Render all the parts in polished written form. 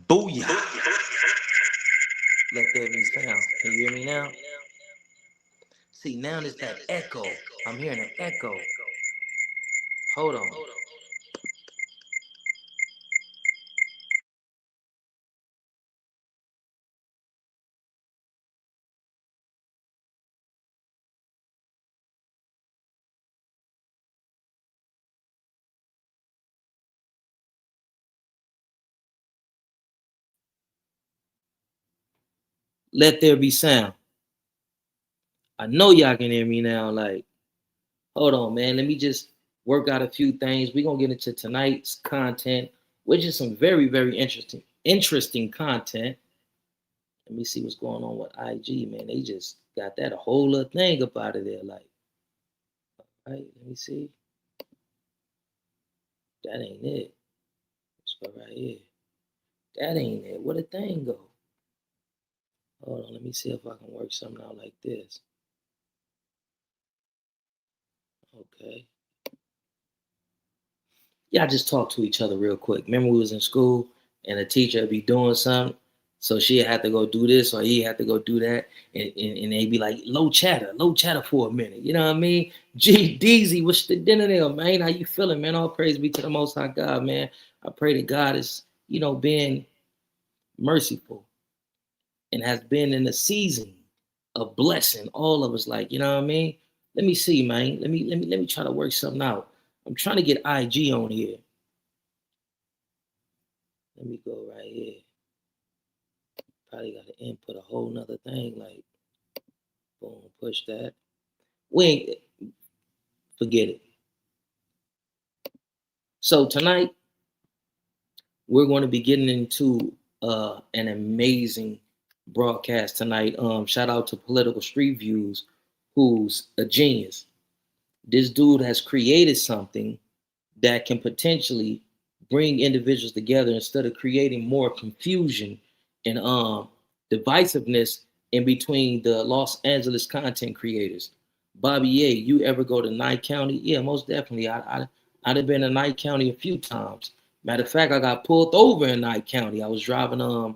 Booyah. Let there be sound. Can you hear me now? See, now there's that echo. I'm hearing an echo. Hold on. Let there be sound. I know y'all can hear me now. Like, hold on, man. Let me just work out a few things. We're gonna get into tonight's content, which is some very, very interesting content. Let me see what's going on with IG, man. They just got that a whole other thing up out of there. Like, right, let me see. That ain't it. Let's go right here. That ain't it. Where the thing go? Hold on, let me see if I can work something out like this. Okay. Y'all just talk to each other real quick. Remember we was in school and the teacher would be doing something, so she had to go do this or he had to go do that, and they'd be like, low chatter for a minute. You know what I mean? G Deezy, what's the dinner there, man? How you feeling, man? All praise be to the Most High God, man. I pray that God is, being merciful and has been in a season of blessing all of us. Like, you know what I mean? Let me see, man. Let me try to work something out. I'm trying to get IG on here. Let me go right here. Probably got to input a whole nother thing. Like, boom, push that. We ain't forget it. So tonight we're going to be getting into an amazing broadcast tonight. Shout out to Political Street Views, who's a genius. This dude has created something that can potentially bring individuals together instead of creating more confusion and divisiveness in between the Los Angeles content creators. Bobby A, you ever go to Nye County? Yeah, most definitely. I'd have been in Nye County a few times. Matter of fact, I got pulled over in Nye County. I was driving a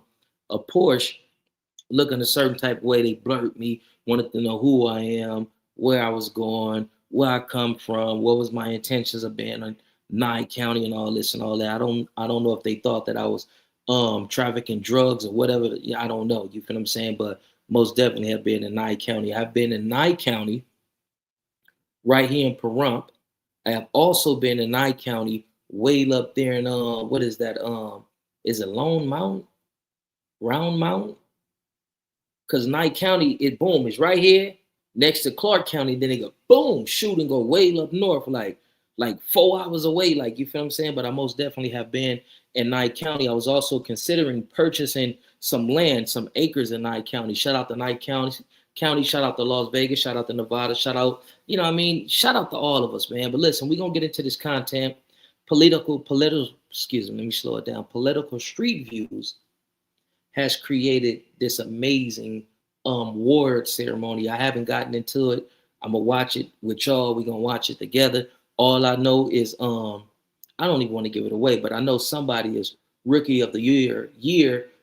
Porsche, looking a certain type of way. They blurred me, wanted to know who I am, where I was going, where I come from, what was my intentions of being in Nye County and all this and all that. I don't know if they thought that I was trafficking drugs or whatever. Yeah, I don't know. You feel what I'm saying? But most definitely have been in Nye County. I've been in Nye County right here in Pahrump. I have also been in Nye County way up there in what is that? Is it Lone Mountain? Round Mountain? Because Nye County, it boom, is right here next to Clark County. Then they go boom, shoot and go way up north, like 4 hours away. Like, you feel what I'm saying? But I most definitely have been in Nye County. I was also considering purchasing some land, some acres in Nye County. Shout out to Nye County, shout out to Las Vegas, shout out to Nevada, shout out, shout out to all of us, man. But listen, we're gonna get into this content. Excuse me, let me slow it down. Political Street Views has created this amazing award ceremony. I haven't gotten into it. I'm gonna watch it with y'all. We're gonna watch it together. All I know is I don't even want to give it away, but I know somebody is rookie of the year.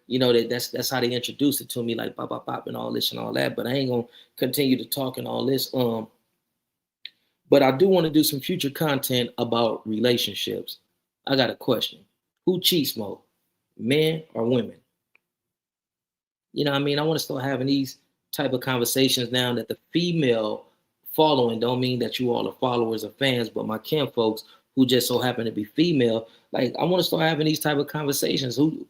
That's how they introduced it to me, like pop pop pop and all this and all that. But I ain't gonna continue to talk and all this. But I do want to do some future content about relationships. I got a question. Who cheats more, men or women? You know what I mean? I want to start having these type of conversations now that the female following don't mean that you all are followers or fans, but my kin folks who just so happen to be female, like I want to start having these type of conversations. Who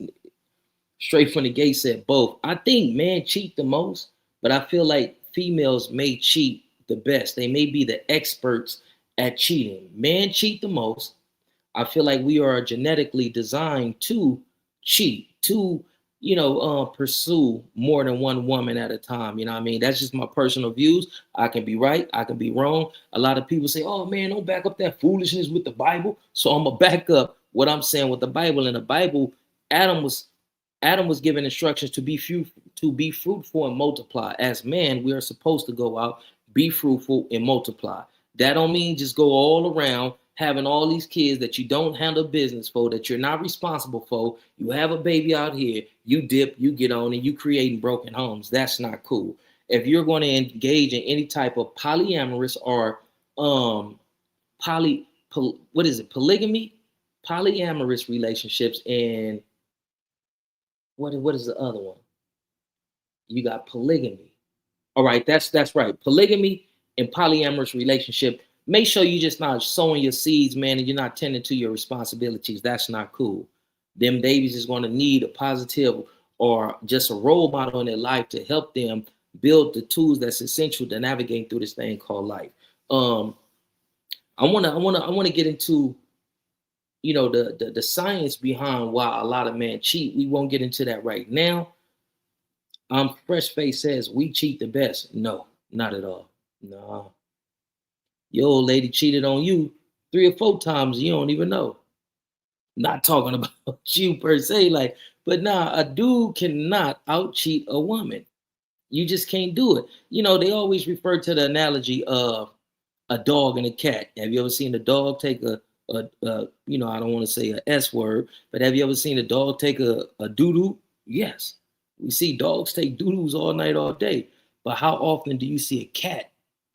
straight from the gate said both. I think men cheat the most, but I feel like females may cheat the best. They may be the experts at cheating. Men cheat the most. I feel like we are genetically designed to cheat, to pursue more than one woman at a time. You know what I mean? That's just my personal views. I can be right, I can be wrong. A lot of people say, "Oh man, don't back up that foolishness with the Bible." So I'm gonna back up what I'm saying with the Bible. In the Bible, Adam was given instructions to be fruitful and multiply. As man, we are supposed to go out, be fruitful and multiply. That don't mean just go all around having all these kids that you don't handle business for, that you're not responsible for. You have a baby out here, you dip, you get on, and you creating broken homes. That's not cool. If you're going to engage in any type of polyamorous or what is it, polygamy, polyamorous relationships, and what is the other one? You got polygamy. All right, that's right. Polygamy and polyamorous relationship. Make sure you just not sowing your seeds, man, and you're not tending to your responsibilities. That's not cool. Them babies is going to need a positive or just a role model in their life to help them build the tools that's essential to navigate through this thing called life. I wanna get into the science behind why a lot of men cheat. We won't get into that right now. Fresh Face says we cheat the best. No, not at all. No. Your old lady cheated on you 3 or 4 times. You don't even know. Not talking about you per se, like, but nah, a dude cannot out cheat a woman. You just can't do it. They always refer to the analogy of a dog and a cat. Have you ever seen a dog take I don't want to say a S word, but have you ever seen a dog take a doo-doo? Yes. We see dogs take doo-doos all night, all day. But how often do you see a cat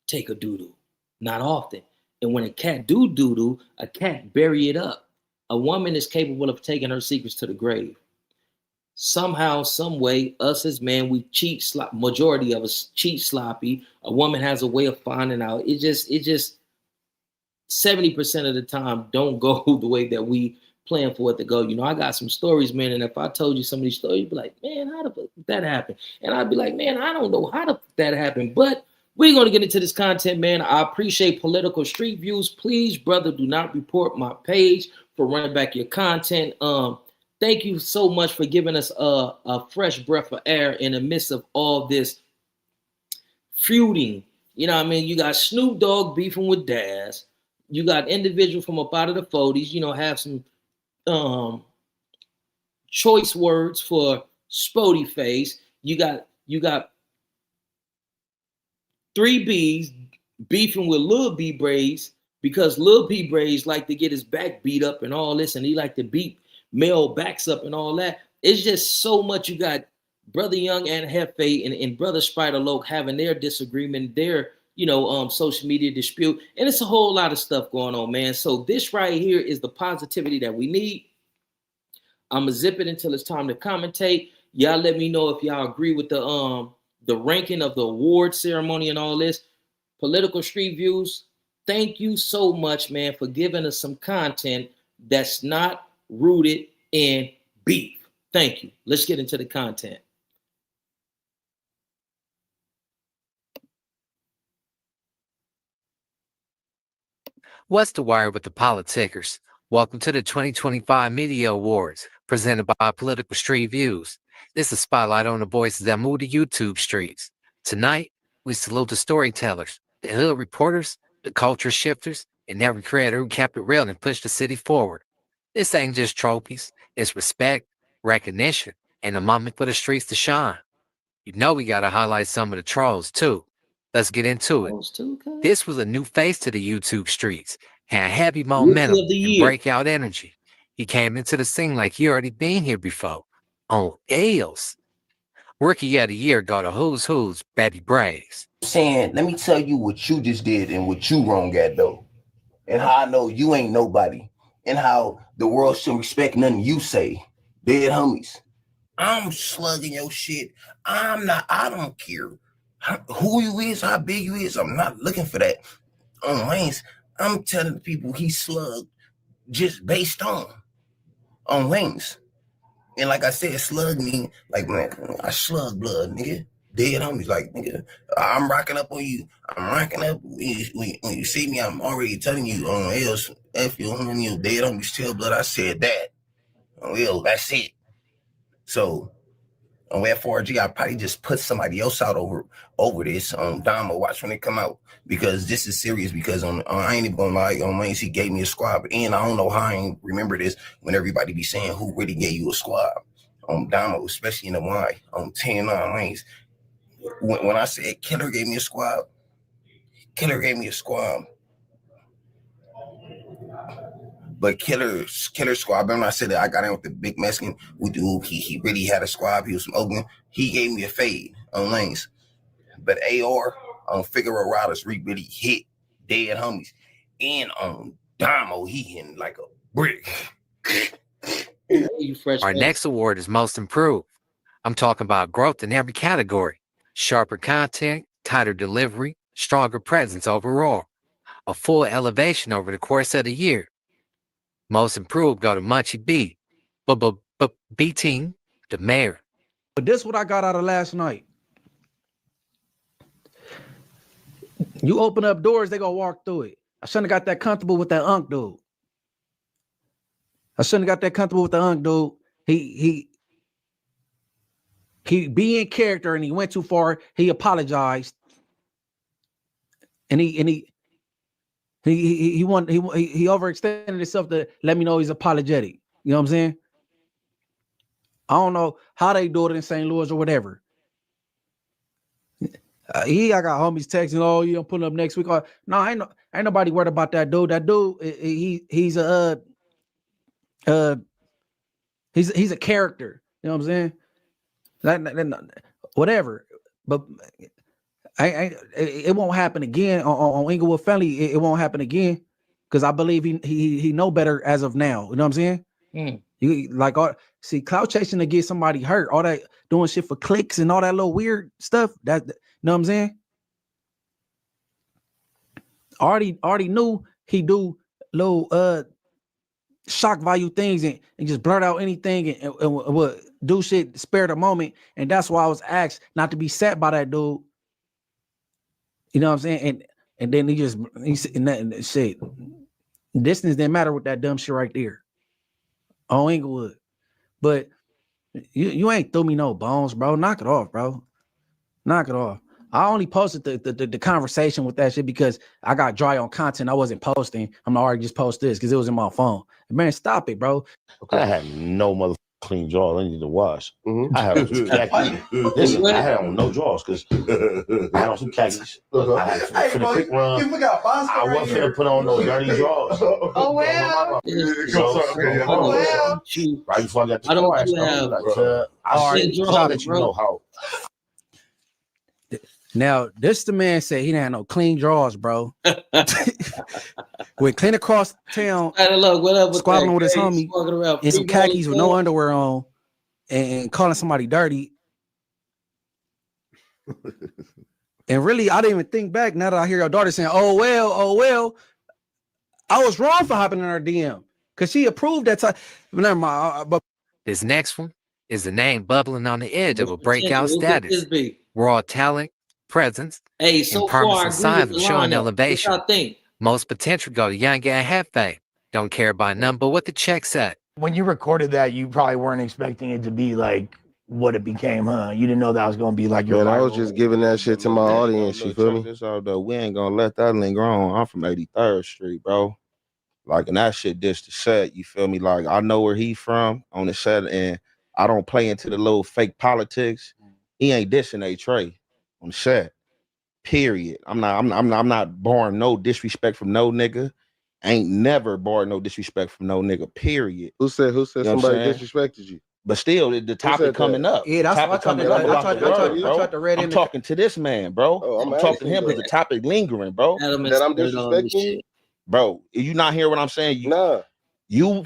take a doo-doo? Not often. And when a cat do doo-doo, a cat bury it up. A woman is capable of taking her secrets to the grave. Somehow, some way, us as men, we cheat. Majority of us cheat sloppy. A woman has a way of finding out. It just 70% of the time don't go the way that we plan for it to go. I got some stories, man, and if I told you some of these stories, you'd be like, man, how the fuck did that happen? And I'd be like, man, I don't know how the fuck that happened, but we're going to get into this content, man. I appreciate Political Street Views. Please, brother, do not report my page for running back your content. Thank you so much for giving us a fresh breath of air in the midst of all this feuding. You know what I mean? You got Snoop Dogg beefing with Daz. You got individual from up out of the 40s, have some choice words for Spody Face. You got 3Bs beefing with Lil B Braids because Lil B Braids like to get his back beat up and all this, and he like to beat male backs up and all that. It's just so much. You got Brother Young and Hefe and Brother Spider Loke having their disagreement, their social media dispute, and it's a whole lot of stuff going on, man. So this right here is the positivity that we need. I'm gonna zip it until it's time to commentate. Y'all let me know if y'all agree with the ranking of the award ceremony and all this. Political Street Views, thank you so much, man, for giving us some content that's not rooted in beef. Thank you. Let's get into the content. What's the wire with the politickers? Welcome to the 2025 Media Awards, presented by Political Street Views. This is a spotlight on the voices that move the YouTube streets. Tonight, we salute the storytellers, the hood reporters, the culture shifters, and every creator who kept it real and pushed the city forward. This ain't just trophies, it's respect, recognition, and a moment for the streets to shine. We gotta highlight some of the trolls too. Let's get into it. This was a new face to the YouTube streets, had heavy momentum and breakout energy. He came into the scene like he already been here before. On Ailes. Rookie of the year go to Who's Baby Braves. Saying, let me tell you what you just did and what you wrong at though. And how I know you ain't nobody. And how the world should respect nothing you say. Dead homies. I'm slugging your shit. I don't care who you is, how big you is. I'm not looking for that. On lanes, I'm telling people he slugged just based on lanes. And like I said, slug mean like, man, I slug blood, nigga. Dead homies, like, nigga, I'm rocking up on you. I'm rocking up. When you see me, I'm already telling you on else, F you, on you, dead homies, tell blood. I said that. On L, that's it. So on F4G, I probably just put somebody else out over this on Damo. Watch when it come out, because this is serious. Because I ain't even gonna lie, on Lanes he gave me a squad, and I don't know how I ain't remember this when everybody be saying who really gave you a squad on Damo, especially in the Y on 10-9 Lanes. When I said Killer gave me a squad, Killer gave me a squad. But Killer Squad, remember I said that I got in with the big Mexican? He really had a squad. He was from Oakland. He gave me a fade on lanes. But AR on Figaro Riders really hit dead homies. And on Damo, he hitting like a brick. Our next award is Most Improved. I'm talking about growth in every category. Sharper content, tighter delivery, stronger presence overall. A full elevation over the course of the year. Most Improved go to Munchie B. B-Team, the mayor. But this is what I got out of last night. You open up doors, they gonna walk through it. I shouldn't have got that comfortable with that unk dude. He be in character and he went too far. He apologized. And he overextended himself to let me know he's apologetic. You know what I'm saying? I don't know how they do it in St. Louis or whatever. I got homies texting, oh, I'm putting up next week. No, ain't nobody worried about that dude. That dude, he's a character. You know what I'm saying? Whatever. But it won't happen again on Inglewood Family. It won't happen again because I believe he know better as of now. You know what I'm saying? See, clout chasing to get somebody hurt, all that doing shit for clicks and all that little weird stuff. That, you know what I'm saying? Already knew he do little shock value things and just blurt out anything and would do shit spare the moment. And that's why I was asked not to be set by that dude. You know what I'm saying? And then he's and shit. Distance didn't matter with that dumb shit right there. On Inglewood. But you ain't threw me no bones, bro. Knock it off, bro. Knock it off. I only posted the conversation with that shit because I got dry on content. I wasn't posting. I'm already just post this because it was in my phone. Man, stop it, bro. I had no mother clean drawers. I needed to wash. I had some khakis. Listen, I had on no drawers because I had on some khakis. I had for the quick run. You forgot Boston I wasn't finna put on no dirty drawers. Oh well. Right before I got the I don't car, have I'll let you know how. Now, this the man said he didn't have no clean drawers, bro. Went clean across town, squabbling with his homie in some khakis with no underwear on and calling somebody dirty. And really, I didn't even think back now that I hear your daughter saying, oh, well. I was wrong for hopping in her DM because she approved that time. Never mind. But this next one is the name bubbling on the edge of a breakout status. Raw talent, presence, and promising signs of showing elevation. I think most potential go to Young and Hefe. Don't care about number what the check said. When you recorded that, you probably weren't expecting it to be like what it became, huh? You didn't know that was gonna be like your. Man, I was just giving that shit to my audience. You feel me? This out though, we ain't gonna let that linger on. I'm from 83rd Street, bro. Like, and that shit just the set. You feel me? Like, I know where he from on the set, and I don't play into the little fake politics. He ain't dissing A Trey on the set. Period. I'm not borrowing no disrespect from no nigga. Ain't never borrowed no disrespect from no nigga. Period. Who said you know somebody disrespected you? But still, the topic coming up. Yeah, that's what I tried to read in. I'm talking to this man, bro. I'm talking to him because the topic lingering, bro. That I'm disrespecting, bro. You not hear what I'm saying? Nah. You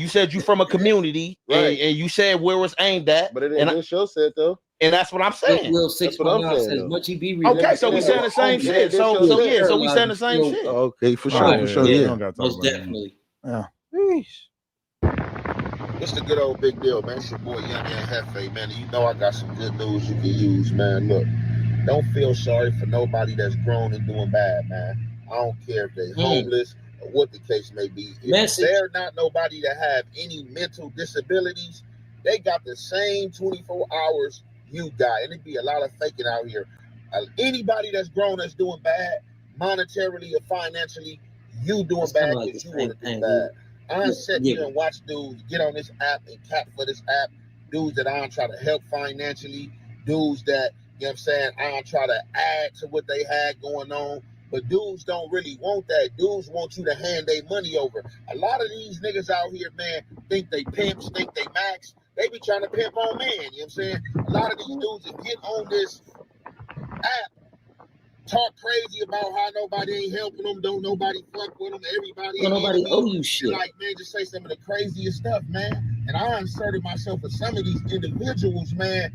said you from a community, right? And you said where it's aimed at. But it ain't been show said though. And that's what I'm saying. That's what I'm saying. Okay, so we saying the same shit. So we saying the same shit. Okay, for sure. Yeah. Most definitely. Yeah. It's the good old big deal, man. It's your boy Young and Hefe, man. You know I got some good news you can use, man. Look, don't feel sorry for nobody that's grown and doing bad, man. I don't care if they homeless or what the case may be. If they're not nobody that have any mental disabilities, they got the same 24 hours you got. And it be a lot of faking out here. Anybody that's grown that's doing bad, monetarily or financially, you doing bad because you want to do bad. I sit here and watch dudes get on this app and cap for this app, dudes that I don't try to help financially, dudes that, you know what I'm saying, I don't try to add to what they had going on. But dudes don't really want that. Dudes want you to hand their money over. A lot of these niggas out here, man, think they pimps, think they max. They be trying to pimp on man, you know what I'm saying? A lot of these dudes that get on this app talk crazy about how nobody ain't helping them, don't nobody fuck with them, everybody ain't nobody owe you shit. Like, man, just say some of the craziest stuff, man. And I inserted myself with some of these individuals, man,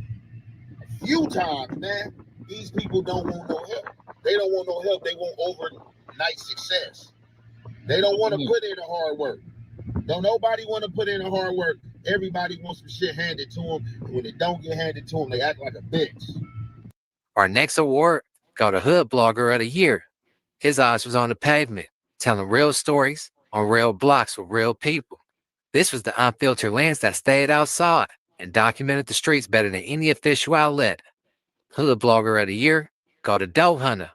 a few times, man. These people don't want no help. They don't want no help. They want overnight success. They don't want to put in the hard work. Don't nobody want to put in the hard work. Everybody wants some shit handed to them. And when it don't get handed to them, they act like a bitch. Our next award go to Hood Blogger of the Year. His eyes was on the pavement, telling real stories on real blocks with real people. This was the unfiltered lens that stayed outside and documented the streets better than any official outlet. Hood Blogger of the Year go to Doe Hunter.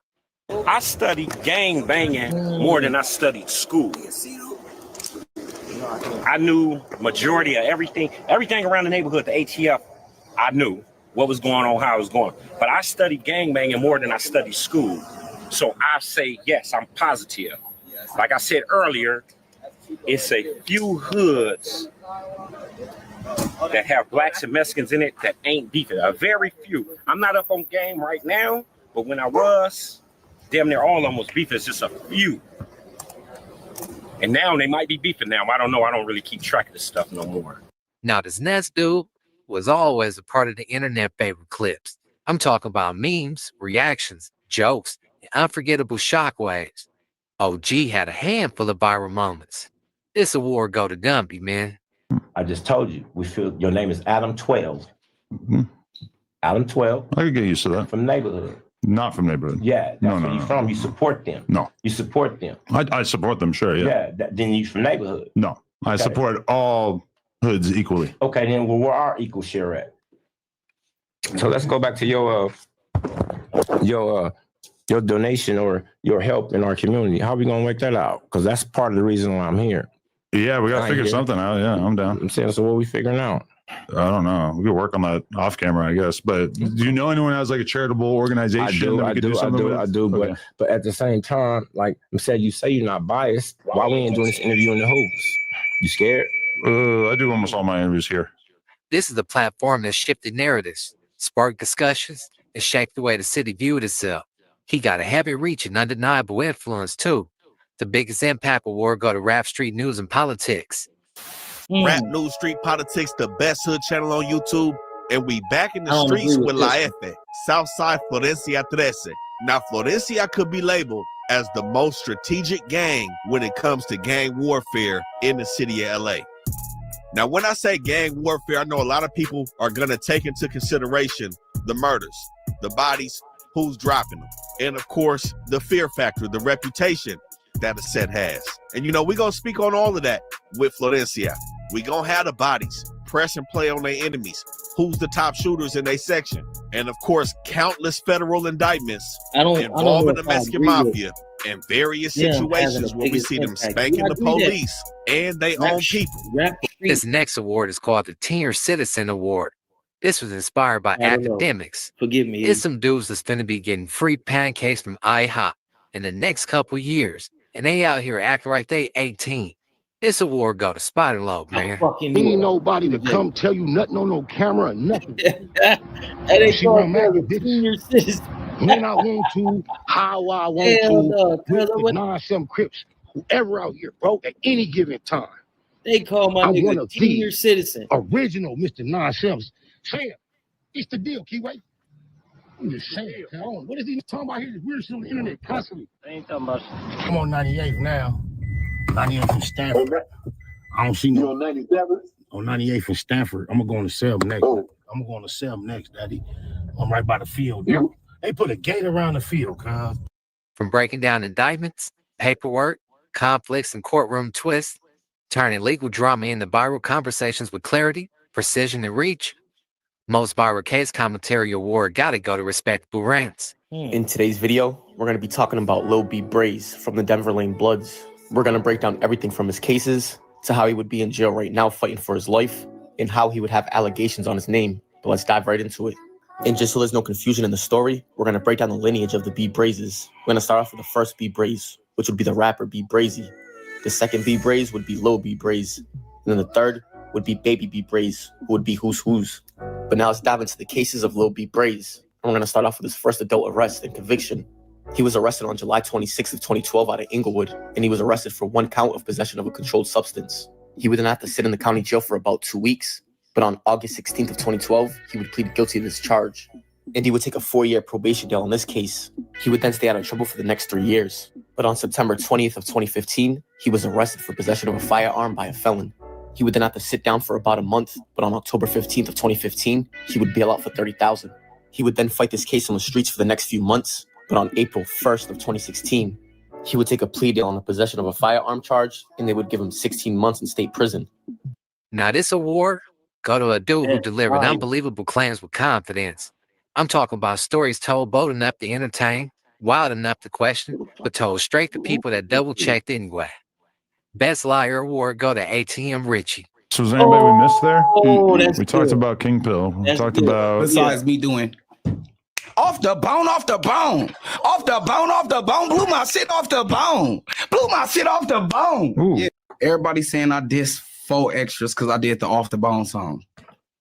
I studied gang banging more than I studied school. I knew majority of everything around the neighborhood, the ATF, I knew what was going on, how it was going. But I studied gang banging more than I studied school. So I say, yes, I'm positive. Like I said earlier, it's a few hoods that have blacks and Mexicans in it that ain't beefing. A very few. I'm not up on game right now, but when I was, damn near all of them was beefing. It's just a few. And now they might be beefing now. I don't know. I don't really keep track of this stuff no more. Now, this next dude was always a part of the internet favorite clips. I'm talking about memes, reactions, jokes, and unforgettable shockwaves. OG had a handful of viral moments. This award go to Gumby, man. I just told you, we feel your name is Adam 12. Mm-hmm. Adam 12. I could get used to that. From neighborhood. Not from neighborhood. Yeah, that's where you're from. You support them. No. You support them. I support them, sure, yeah. Yeah, then you from neighborhood. No, okay. I support all hoods equally. Okay, then where our equal share at? So let's go back to your donation or your help in our community. How are we gonna work that out? Because that's part of the reason why I'm here. Yeah, we gotta figure something out. Yeah, I'm down. I'm saying, so what are we figuring out? I don't know. We could work on that off camera, I guess. But do you know anyone who has like a charitable organization? I do. Okay. But at the same time, like I said, you say you're not biased. Why we ain't doing this interview in the hoops? You scared? I do almost all my interviews here. This is the platform that shifted narratives, sparked discussions, and shaped the way the city viewed itself. He got a heavy reach and undeniable influence too. The biggest impact award go to Rap Street News and Politics. Rap News Street Politics, the best hood channel on YouTube. And we back in the streets with La F, Southside Florencia 13. Now, Florencia could be labeled as the most strategic gang when it comes to gang warfare in the city of LA. Now, when I say gang warfare, I know a lot of people are going to take into consideration the murders, the bodies, who's dropping them, and of course, the fear factor, the reputation that a set has. And you know, we're going to speak on all of that with Florencia. We gonna have the bodies, press and play on their enemies, who's the top shooters in their section, and of course, countless federal indictments involving the Mexican mafia and various situations where we see them spanking the police and their own people. This next award is called the Senior Citizen Award. This was inspired by academics. Forgive me. It's some dudes that's finna be getting free pancakes from IHOP in the next couple years, and they out here acting like they 18. This award go to Spider Lobe, man. Ain't nobody to come tell you nothing on no camera or nothing. And they call the senior citizen. When I want to, how I want to, with non-some Crips, whoever out here, bro, at any given time. They call my nigga senior citizen. Original Mr. Non-Sims. Sam, it's the deal, Keyway. I'm just saying, what is he talking about here? This weird shit on the internet constantly. I ain't talking about. I'm on 98 now. 98 from Stanford. I don't see no. On 97? On 98 from Stanford. I'm gonna go on the cell next. I'm gonna go on the cell next, Daddy. I'm right by the field. Yeah. They put a gate around the field, cuz. From breaking down indictments, paperwork, conflicts, and courtroom twists, turning legal drama into viral conversations with clarity, precision, and reach, most viral case commentary award gotta go to Respectable Rants. In today's video, we're gonna be talking about Lil B Braze from the Denver Lane Bloods. We're gonna break down everything from his cases to how he would be in jail right now fighting for his life and how he would have allegations on his name. But let's dive right into it. And just so there's no confusion in the story, we're going to break down the lineage of the B Brazes. We're going to start off with the first B Braze, which would be the rapper B Brazy. The second B Braze would be Lil B Braze. And then the third would be Baby B Braze, who would be Who's Who's. But now let's dive into the cases of Lil B Braze. And we're going to start off with his first adult arrest and conviction. He was arrested on July 26th of 2012 out of Inglewood, and he was arrested for 1 count of possession of a controlled substance. He would then have to sit in the county jail for about 2 weeks. But on August 16th of 2012, he would plead guilty to this charge. And he would take a 4-year probation deal in this case. He would then stay out of trouble for the next 3 years. But on September 20th of 2015, he was arrested for possession of a firearm by a felon. He would then have to sit down for about a month, but on October 15th of 2015, he would bail out for $30,000. He would then fight this case on the streets for the next few months, but on April 1st of 2016, he would take a plea deal on the possession of a firearm charge, and they would give him 16 months in state prison. Now this award go to a dude who delivered unbelievable claims with confidence. I'm talking about stories told bold enough to entertain, wild enough to question, but told straight to people that double-checked anyway. Best Liar Award go to ATM Richie. So was anybody we missed there? That's we talked about King Pill. We talked about... Besides me doing... Off the bone, off the bone. Off the bone, off the bone. Blew my shit off the bone. Blew my shit off the bone. Yeah, everybody saying I dissed 4 extras because I did the Off the Bone song.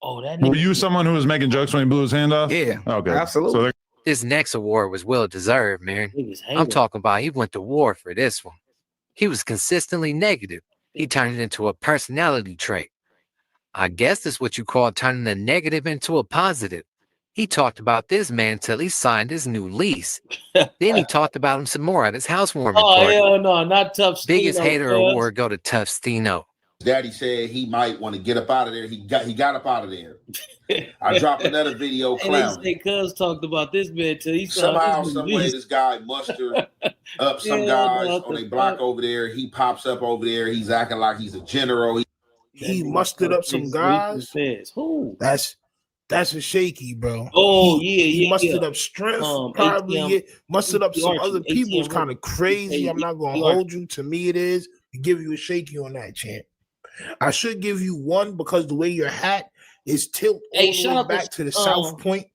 Oh, that Were you someone who was making jokes when he blew his hand off? Yeah, okay, absolutely. So this next award was well deserved, man. I'm talking about he went to war for this one. He was consistently negative. He turned it into a personality trait. I guess that's what you call turning a negative into a positive. He talked about this man till he signed his new lease. Then he talked about him some more at his housewarming party. Hell no, not Tough Stino. Biggest hater award go to Tough Stino. Daddy said he might want to get up out of there. He got up out of there. I dropped another video clowning. And they say Cuz talked about this man till he somehow, some way, this guy mustered up some guys on a block over there. He pops up over there. He's acting like he's a general. He mustered up some guys. Who? That's a shaky, bro. Oh, he mustered up strength, probably mustered up some other people. It's kind of crazy. I'm not gonna hold you. To me, it is. Give you a shaky on that, champ. I should give you 1 because the way your hat is tilted all the way back to the south point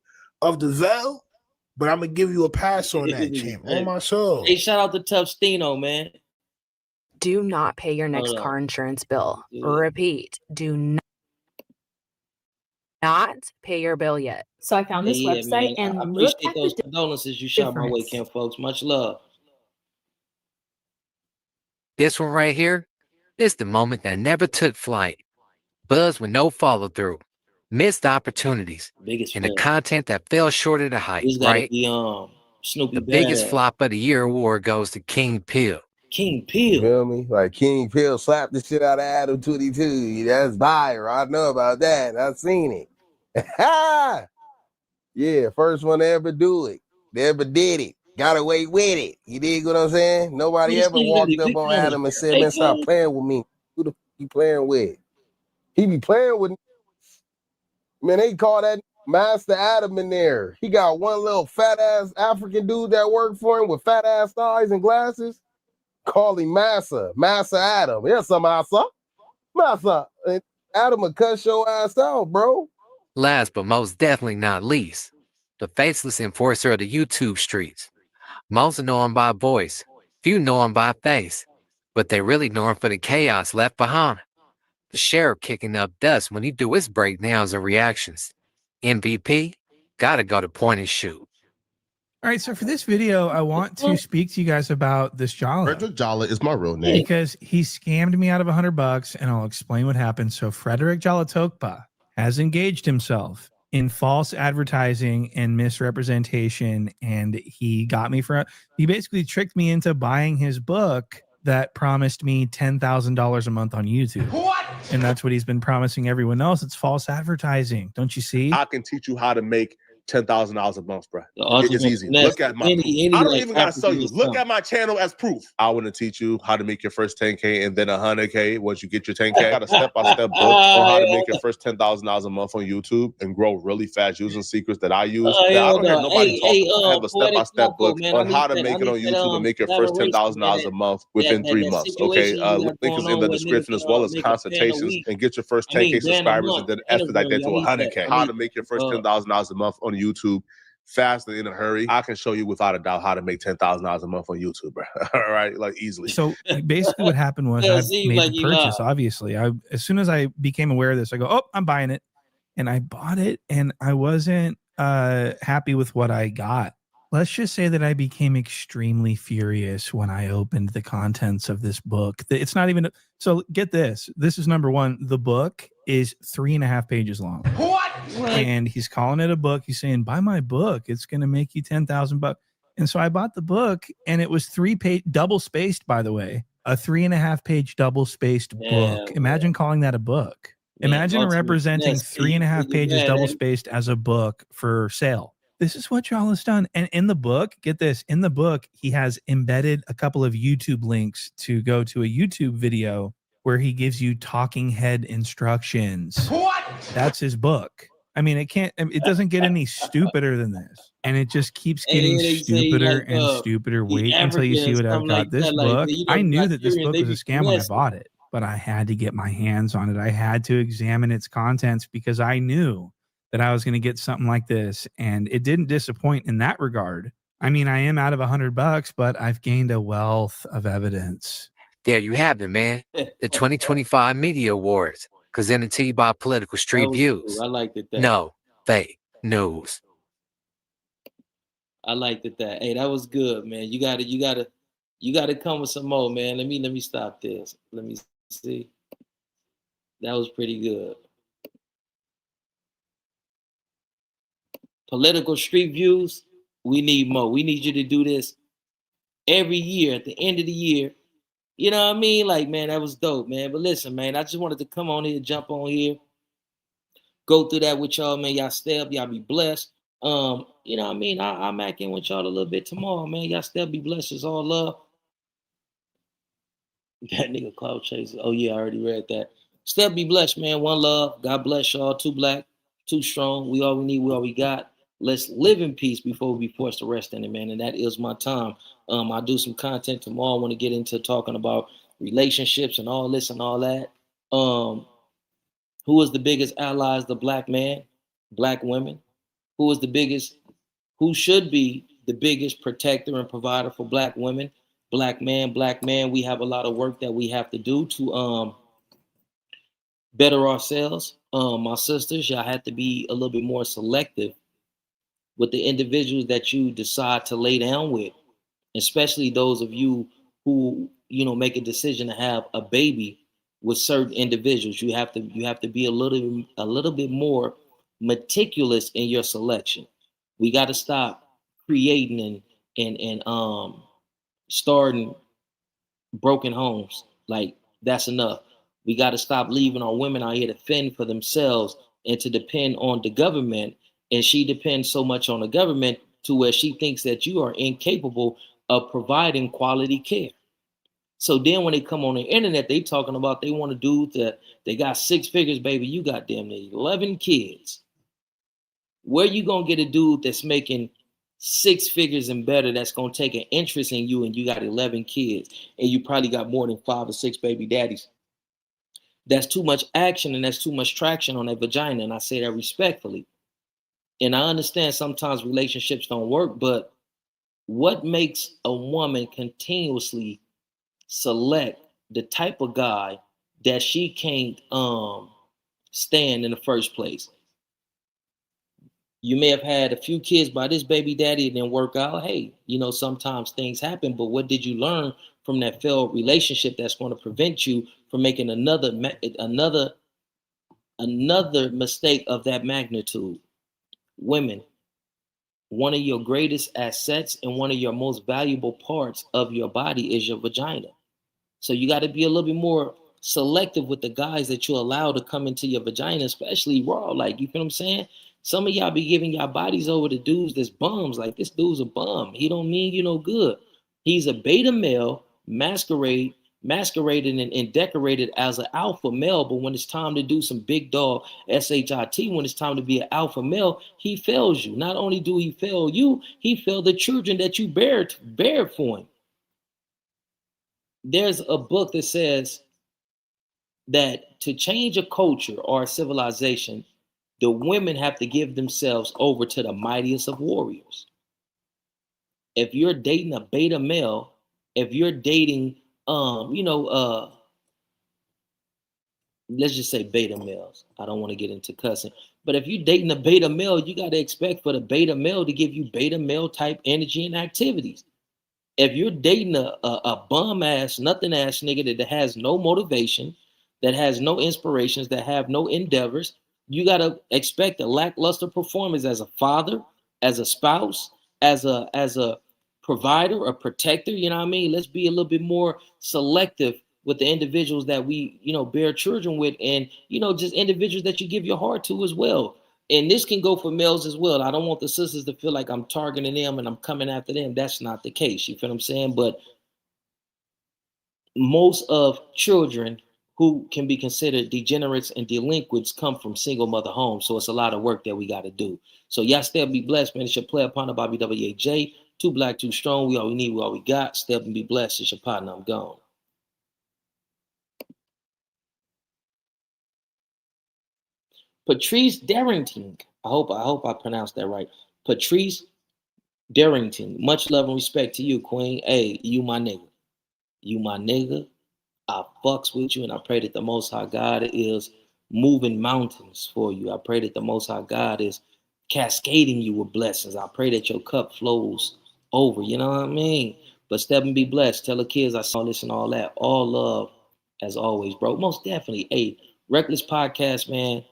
of the veil. But I'm gonna give you a pass on that, champ. On my soul. Hey, shout out to Tough Stino, man. Do not pay your next car insurance bill. Repeat, do not pay your bill yet. So I found this website and I look appreciate at those the condolences you shot my way, Kim, folks. Much love. This one right here, this the moment that never took flight. Buzz with no follow through, missed opportunities, and the content that fell short of the hype. Right? Snoopy the biggest flop of the year award goes to King Pill. King Pill. You feel me? Like King Pill slapped the shit out of Adam 22. That's fire. I know about that. I've seen it. Yeah, first one to ever do it. They ever did it. Got away with it. You dig what I'm saying? Nobody ever walked up on Adam and said, man, stop playing with me. Who the fuck you playing with? He be playing with, man, they call that Master Adam in there. He got one little fat ass African dude that worked for him with fat ass thighs and glasses. Call him Master Adam. Here's some Master. Adam will cut your ass out, bro. Last but most definitely not least, the faceless enforcer of the YouTube streets. Most know him by voice, few know him by face, but they really know him for the chaos left behind. The sheriff kicking up dust when he do his breakdowns and reactions. MVP, gotta go to point and shoot. All right, so for this video, I want to speak to you guys about this Jala. Frederick Jala is my real name. Because he scammed me out of $100, and I'll explain what happened. So Frederick Jala Tokpa has engaged himself in false advertising and misrepresentation, and he basically tricked me into buying his book that promised me $10,000 a month on YouTube. What? And that's what he's been promising everyone else. It's false advertising. Don't you see? I can teach you how to make $10,000 a month, bro. It's easy. Look at my proof. I don't even gotta tell you. Look at my channel as proof. I want to teach you how to make your first 10K and then 100K once you get your 10K. I got a step-by-step book on how to make your first $10,000 a month on YouTube and grow really fast using secrets that I use. I don't hear nobody talk. I have a step-by-step book on how to make it on YouTube and make your first $10,000 a month within 3 months. Okay, link is in the description as well as consultations and get your first 10K subscribers and then expedite that to 100K. How to make your first $10,000 a month on YouTube fast and in a hurry, I can show you without a doubt how to make $10,000 a month on YouTube, bro. All right, like easily. So basically what happened was I made the purchase, obviously. As soon as I became aware of this, I go, oh, I'm buying it. And I bought it and I wasn't happy with what I got. Let's just say that I became extremely furious when I opened the contents of this book. It's not even, so get this. This is number one. The book is 3.5 pages long. What? And he's calling it a book. He's saying, buy my book. It's going to make you $10,000. And so I bought the book and it was 3-page, double spaced, by the way, a 3.5 page double spaced book. Imagine calling that a book. Imagine representing 3.5 pages double spaced as a book for sale. This is what y'all has done. And in the book, get this, in the book, he has embedded a couple of YouTube links to go to a YouTube video where he gives you talking head instructions. What? That's his book. I mean, it doesn't get any stupider than this. And it just keeps getting stupider and stupider. Wait until you see what I've got. This book, I knew that this book was a scam when I bought it, but I had to get my hands on it. I had to examine its contents because I knew that I was going to get something like this. And it didn't disappoint in that regard. I mean, I am out of $100, but I've gained a wealth of evidence. There you have it, man. The 2025 Media Awards, presented to you by Political Street Views. Cool. I liked it. No fake news. I liked it. Hey, that was good, man. You gotta come with some more, man. Let me stop this. Let me see. That was pretty good. Political Street Views, we need more. We need you to do this every year at the end of the year. You know what I mean? Like, man, that was dope, man. But listen, man, I just wanted to come on here, jump on here, go through that with y'all, man. Y'all stay up, y'all be blessed. You know what I mean? I'll mac in with y'all a little bit tomorrow, man. Y'all still be blessed. It's all love. That nigga Cloud Chaser. Oh, yeah, I already read that. Still be blessed, man. One love. God bless y'all. Too black, too strong. We all we need, we all we got. Let's live in peace before we be forced to rest in it, man. And that is my time. I'll do some content tomorrow. I want to get into talking about relationships and all this and all that. Who is the biggest allies? The black man, black women. Who is the biggest, who should be the biggest protector and provider for black women? Black man, we have a lot of work that we have to do to better ourselves. My sisters, y'all have to be a little bit more selective with the individuals that you decide to lay down with, especially those of you who, you know, make a decision to have a baby with certain individuals. You have to be a little bit more meticulous in your selection. We got to stop creating and starting broken homes. Like, that's enough. We got to stop leaving our women out here to fend for themselves and to depend on the government. And she depends so much on the government to where she thinks that you are incapable of providing quality care. So then when they come on the internet, they talking about they want to do that. They got 6 figures, baby. You got damn near 11 kids. Where you going to get a dude that's making 6 figures and better, that's going to take an interest in you, and you got 11 kids, and you probably got more than 5 or 6 baby daddies? That's too much action and that's too much traction on that vagina. And I say that respectfully. And I understand sometimes relationships don't work, but what makes a woman continuously select the type of guy that she can't stand in the first place? You may have had a few kids by this baby daddy and then work out. Hey, you know, sometimes things happen, but what did you learn from that failed relationship that's going to prevent you from making another mistake of that magnitude? Women, one of your greatest assets and one of your most valuable parts of your body is your vagina. So you got to be a little bit more selective with the guys that you allow to come into your vagina, especially raw. Like, you feel what I'm saying? Some of y'all be giving y'all bodies over to dudes that's bums. Like, this dude's a bum. He don't mean you no good. He's a beta male masqueraded and decorated as an alpha male. But when it's time to do some big dog SHIT, when it's time to be an alpha male, he fails you. Not only do he fail you, he failed the children that you bear for him. There's a book that says that to change a culture or a civilization, the women have to give themselves over to the mightiest of warriors. If you're dating a beta male, if you're dating, let's just say beta males. I don't want to get into cussing, but if you're dating a beta male, you got to expect for the beta male to give you beta male type energy and activities. If you're dating a bum ass, nothing ass nigga that has no motivation, that has no inspirations, that have no endeavors, you got to expect a lackluster performance as a father, as a spouse, as a provider, a protector. You know what I mean? Let's be a little bit more selective with the individuals that we, bear children with, and, just individuals that you give your heart to as well. And this can go for males as well. I don't want the sisters to feel like I'm targeting them and I'm coming after them. That's not the case. You feel what I'm saying? But most of children who can be considered degenerates and delinquents come from single mother homes. So it's a lot of work that we got to do. So y'all still be blessed, man. It's your player partner, Bobby WAJ. Too black, too strong. We all we need, we all we got. Step and be blessed. It's your partner. I'm gone. Patrice Darrington. I hope I pronounced that right. Patrice Darrington. Much love and respect to you, Queen. Hey, you my nigga. You my nigga. I fucks with you, and I pray that the Most High God is moving mountains for you. I pray that the Most High God is cascading you with blessings. I pray that your cup flows over. You know what I mean? But step and be blessed. Tell the kids I saw this and all that. All love, as always, bro. Most definitely. Hey, Reckless Podcast, man.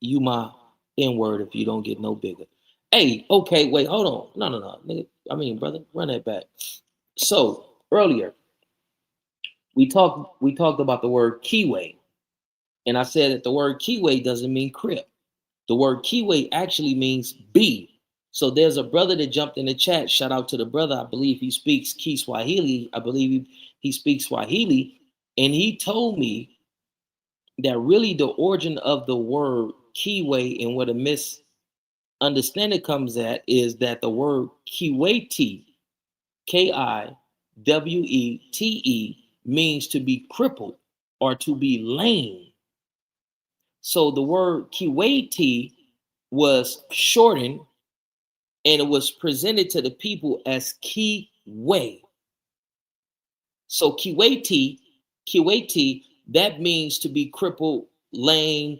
You my N-word if you don't get no bigger. Hey, okay, wait, hold on. No. Nigga, I mean, brother, run that back. So earlier, we talked about the word keyway. And I said that the word keyway doesn't mean crip. The word keyway actually means be. So there's a brother that jumped in the chat. Shout out to the brother. I believe he speaks Kiswahili. I believe he speaks Swahili. And he told me that really the origin of the word keyway and what a misunderstanding comes at is that the word kiwete, Kiwete, means to be crippled or to be lame. So the word kiwete was shortened and it was presented to the people as kiwe. So kiwete, that means to be crippled, lame,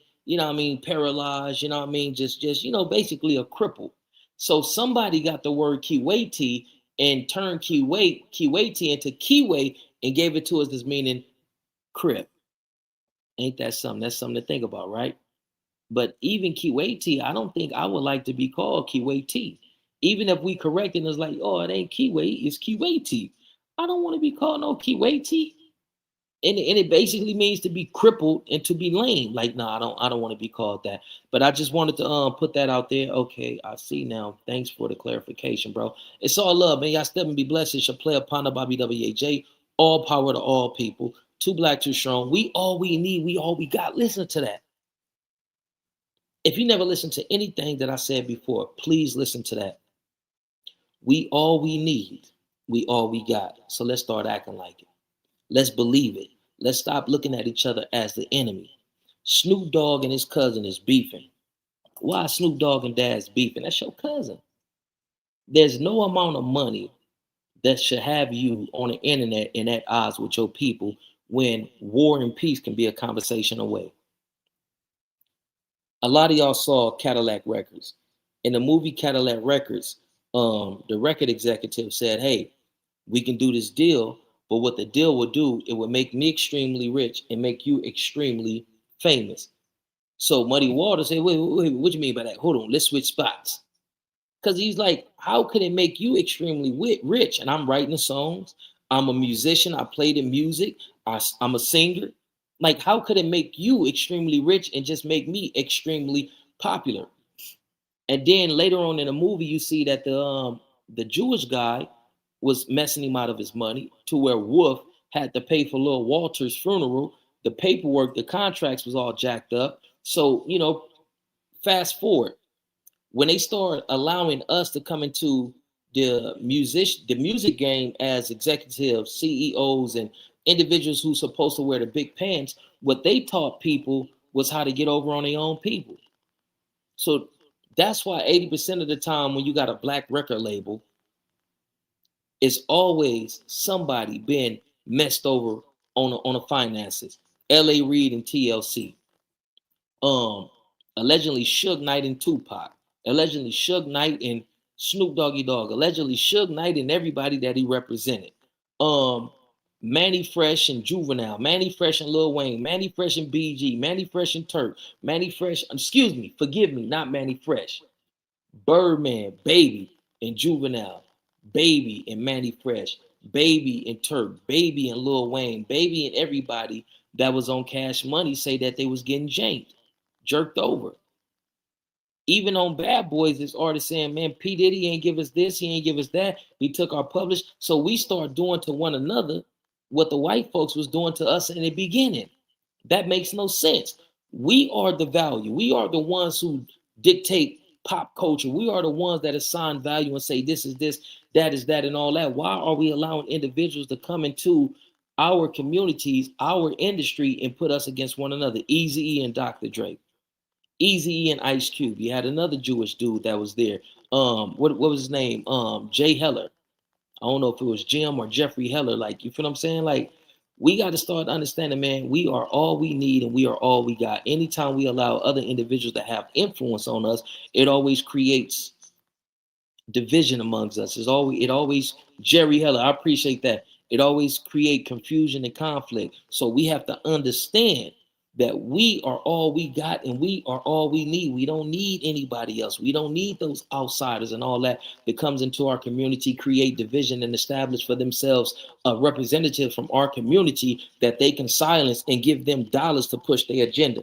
paralyzed, just basically a cripple. So somebody got the word kiwete and turned kiwete into kiwe and gave it to us as meaning crip. Ain't that something? That's something to think about, right? But even kiwete, I don't think I would like to be called kiwete. Even if we correct it and it's like, oh, it ain't kiwe, it's kiwete. I don't want to be called no kiwete. And it basically means to be crippled and to be lame. Like, no, I don't want to be called that. But I just wanted to put that out there. Okay, I see now. Thanks for the clarification, bro. It's all love, man. Y'all step and be blessed. It's your player partner, Bobby WAJ. All power to all people. Too black, too strong. We all we need. We all we got. Listen to that. If you never listened to anything that I said before, please listen to that. We all we need. We all we got. So let's start acting like it. Let's believe it. Let's stop looking at each other as the enemy. Snoop Dogg and his cousin is beefing. Why Snoop Dogg and Dad's beefing? That's your cousin. There's no amount of money that should have you on the internet and at odds with your people when war and peace can be a conversation away. A lot of y'all saw Cadillac Records. In the movie Cadillac Records, the record executive said, hey, we can do this deal, but what the deal would do, it would make me extremely rich and make you extremely famous. So Muddy Waters said, wait, what do you mean by that? Hold on, let's switch spots. Because he's like, how could it make you extremely rich? And I'm writing the songs. I'm a musician. I play the music. I'm a singer. Like, how could it make you extremely rich and just make me extremely popular? And then later on in the movie, you see that the Jewish guy was messing him out of his money to where Wolf had to pay for Lil Walter's funeral. The paperwork, the contracts was all jacked up. So, fast forward. When they start allowing us to come into the music game as executives, CEOs, and individuals who's supposed to wear the big pants, what they taught people was how to get over on their own people. So that's why 80% of the time when you got a black record label, it's always somebody been messed over on the finances. L.A. Reid and TLC. Allegedly Suge Knight and Tupac. Allegedly Suge Knight and Snoop Doggy Dogg. Allegedly Suge Knight and everybody that he represented. Manny Fresh and Juvenile. Manny Fresh and Lil Wayne. Manny Fresh and BG. Manny Fresh and Turk. Manny Fresh, excuse me, forgive me, not Manny Fresh. Birdman, Baby and Juvenile. Baby and Manny Fresh. Baby and Turk. Baby and Lil Wayne. Baby and everybody that was on Cash Money say that they was getting janked, jerked over. Even on Bad Boys, this artist saying, man, P. Diddy ain't give us this, he ain't give us that. He took our publish. So we start doing to one another what the white folks was doing to us in the beginning. That makes no sense. We are the value. We are the ones who dictate pop culture. We are the ones that assign value and say this is this, that is that, and all that. Why are we allowing individuals to come into our communities, our industry, and put us against one another? Eazy-E and Dr. Dre. Eazy-E and Ice Cube. You had another Jewish dude that was there. What was his name? Jay Heller. I don't know if it was Jim or Jeffrey Heller. Like, you feel what I'm saying? Like, we got to start understanding, man, we are all we need and we are all we got. Anytime we allow other individuals to have influence on us, it always creates division amongst us. It always Jerry Heller. I appreciate that. It always create confusion and conflict. So we have to understand that we are all we got and we are all we need. We don't need anybody else. We don't need those outsiders and all that comes into our community, create division and establish for themselves a representative from our community that they can silence and give them dollars to push their agenda.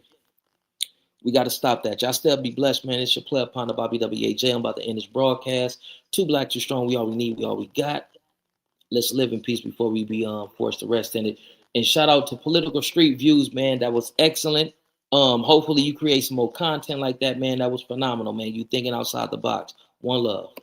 We got to stop that. Y'all still be blessed, man. It's your player Ponder Bobby WAJ. I'm about to end this broadcast. Too black, too strong. We all we need. We all we got. Let's live in peace before we be forced to rest in it. And shout out to Political Street Views, man. That was excellent. Hopefully you create some more content like that, man. That was phenomenal, man. You thinking outside the box. One love.